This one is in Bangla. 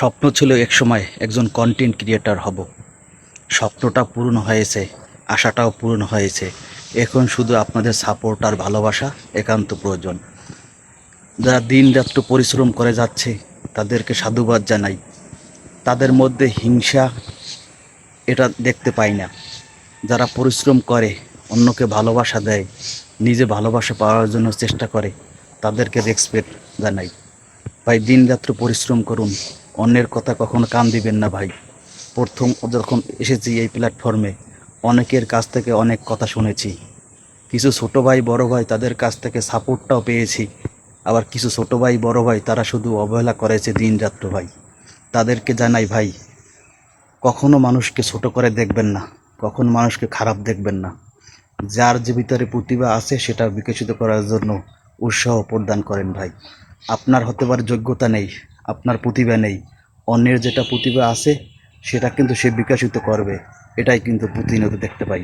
স্বপ্ন ছিল একসময় একজন কন্টেন্ট ক্রিয়েটর হব। স্বপ্নটা পূরণ হয়েছে, আশাটাও পূরণ হয়েছে। এখন শুধু আপনাদের সাপোর্ট আর ভালোবাসা একান্ত প্রয়োজন। যারা দিন রাত্র পরিশ্রম করে যাচ্ছে তাদেরকে সাধুবাদ জানাই। তাদের মধ্যে হিংসা এটা দেখতে পাই না। যারা পরিশ্রম করে, অন্যকে ভালোবাসা দেয়, নিজে ভালোবাসা পাওয়ার জন্য চেষ্টা করে, তাদেরকে রেসপেক্ট জানাই। ভাই দিন রাত্র পরিশ্রম করুন, অন্যের কথা কখনো কান দিবেন না ভাই। প্রথম যখন এসেছি এই প্ল্যাটফর্মে অনেকের কাছ থেকে অনেক কথা শুনেছি। কিছু ছোট ভাই বড় ভাই তাদের কাছ থেকে সাপোর্টটাও পেয়েছি। আবার কিছু ছোট ভাই বড় ভাই তারা শুধু অবহেলা করেছে দিন রাত্র ভাই। তাদেরকে জানাই ভাই, কখনো মানুষকে ছোট করে দেখবেন না, কখনো মানুষকে খারাপ দেখবেন না। যার যে ভিতরে প্রতিভা আছে সেটা বিকশিত করার জন্য উৎসাহ প্রদান করেন ভাই। আপনার হতে পারে যোগ্যতা নেই, আপনার প্রতিভা নেই, অন্যের যেটা প্রতিভা আছে সেটা কিন্তু সে বিকশিত করবে, এটাই কিন্তু প্রতিনিয়ত দেখতে পাই।